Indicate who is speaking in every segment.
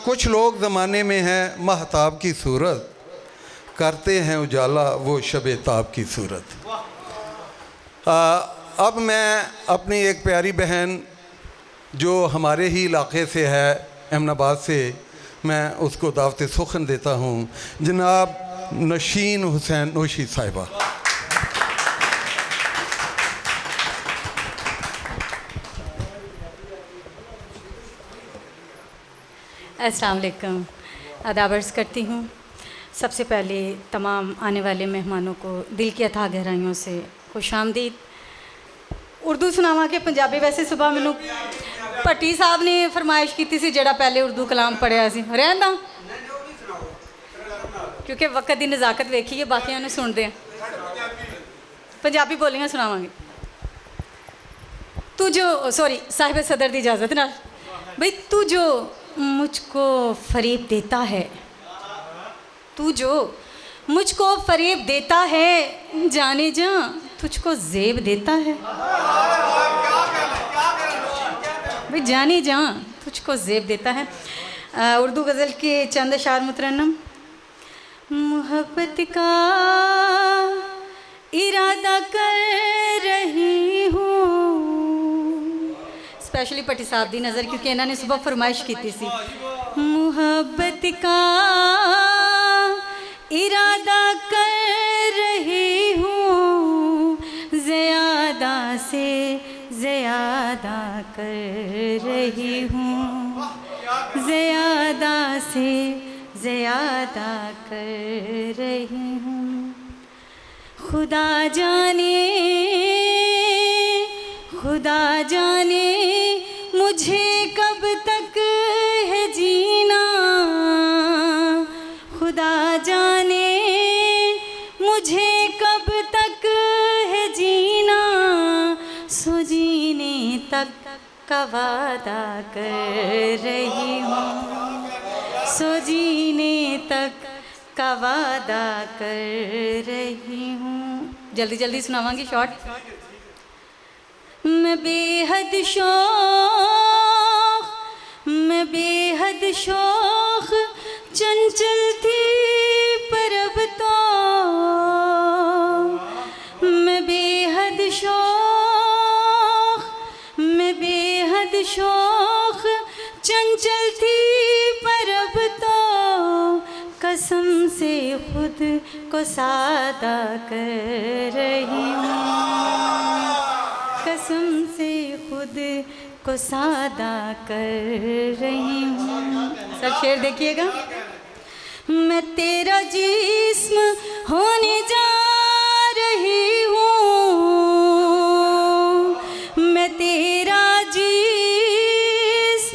Speaker 1: कुछ लोग ज़माने में हैं महताब की सूरत, करते हैं उजाला वो शबे ताब की सूरत। अब मैं अपनी एक प्यारी बहन जो हमारे ही इलाके से है, अहमदाबाद से, मैं उसको दावत सुखन देता हूँ, जनाब नशीन हुसैन नोशी साहिबा।
Speaker 2: अस्सलाम वालेकुम, आदाब अर्ज़ करती हूँ। सबसे पहले तमाम आने वाले मेहमानों को दिल की अथाह गहराइयों से खुशामदीद। उर्दू सुनावा के पंजाबी, वैसे सुबह मैनू भट्टी साहब ने फरमाइश की थी जड़ा पहले उर्दू कलाम पढ़िया सी, रहन दा क्योंकि वक्त की नज़ाकत वेखिए, बाकियां सुनते हैं। पंजाबी बोलियां सुनावांगे। तू जो, सॉरी साहिब सदर की इजाज़त ना भाई, तू जो मुझको फरेब देता है, तू जो मुझको फरेब देता है, जाने जा तुझको जेब देता है। भाई जाने जा तुझको जेब देता है। उर्दू गज़ल के चंद अशार मुतरन्नम। मोहब्बत का इरादा कर रही हूँ, स्पेशली भट्टी साहब की नज़र, क्योंकि इन्होंने सुबह फरमाइश की थी। मोहब्बत का इरादा कर रही हूँ, ज़्यादा से ज़्यादा कर रही हूँ, ज़्यादा से ज़्यादा कर रही हूँ। खुदा जाने, खुदा जाने मुझे कब तक है जीना, खुदा जाने मुझे कब तक है जीना, सो जीने तक का वादा कर रही हूँ, सो जीने तक का वादा कर रही हूँ। जल्दी जल्दी सुनावांगी शॉर्ट। मैं बेहद शौक, मैं बेहद शौक चंचल थी पर अब तो, मैं बेहद शौक, मैं बेहद शौक चंचल थी पर अब तो, कसम से खुद को सादा कर रही हूँ, कसम से खुद को सादा कर रही हूँ। सब शेर देखिएगा। मैं तेरा जिस्म होने जा रही हूँ, मैं तेरा जिस्म,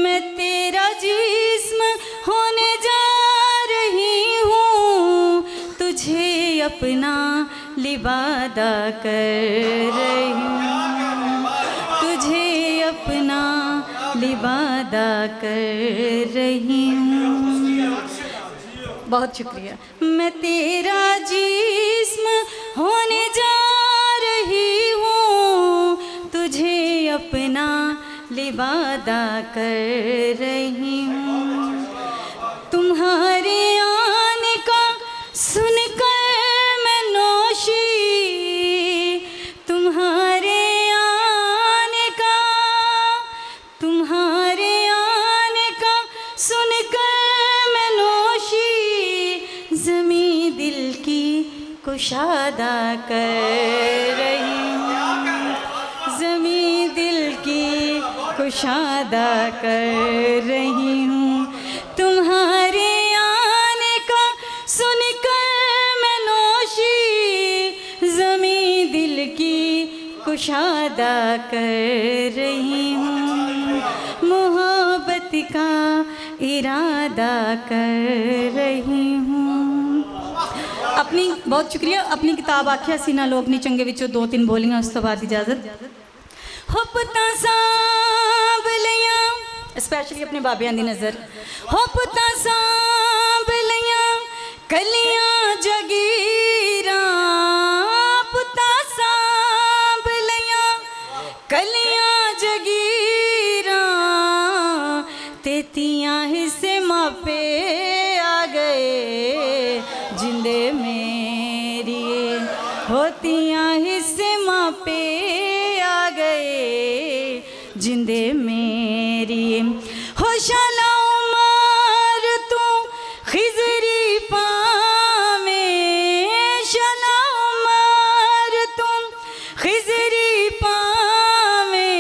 Speaker 2: मैं तेरा जिस्म होने जा रही हूँ, तुझे अपना लिबादा कर रही हूँ, तुझे अपना लिबादा कर रही हूँ। बहुत शुक्रिया। मैं तेरा जिस्म होने जा रही हूँ, तुझे अपना लिबादा कर रही हूँ। तुम्हारे आने का सुनकर मैं नौशी, तुम्हारे आने का, तुम्हारे आने का सुनकर मैं नौशी, ज़मीं दिल की कुशादा कर रही हूँ, ज़मीं दिल की कुशादा कर रही हूँ। तुम्हारे आने का सुनकर मैं नौशी, ज़मीं दिल की कुशादा कर रही हूँ, मोहब्बत का इरादा कर रही हूँ। अपनी बहुत शुक्रिया। अपनी किताब आख्या सीना लोग नी चंगे विचों दो तीन बोलियां, उस तो बाद इजाजत। हो पुत्तां सांभ लियां, स्पैशली अपने बाबियां दी नज़र। हो पुत्तां सांभ लियां कलियां जगीरां, पुत्तां सांभ लियां कलियां जगीरां, ते तियां होतियां हिस्से मापे आ गए जिंदे मेरी, होतियां हिस्से मापे आ गए जिंदे मेरी। होशाला उमर तू खिजरी पावे, शाला उमर तू खिजरी पावे,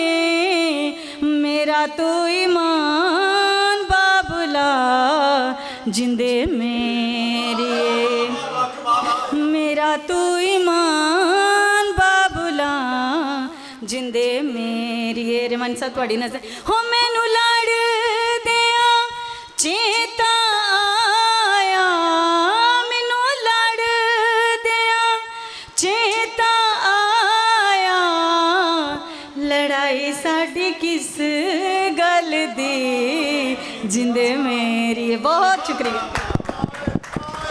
Speaker 2: मेरा तो ईमान बाबुला जिंदे मेरे, मेरा तो ईमान बाबुला जिंदे मेरी। रमन साहब थोड़ी नजर हो मैनू लड़ दिया चेता आया, मैनू लड़ दिया चेता आया, लड़ाई साडी किस गल दी जिंदे मेरी। बहुत शुक्रिया।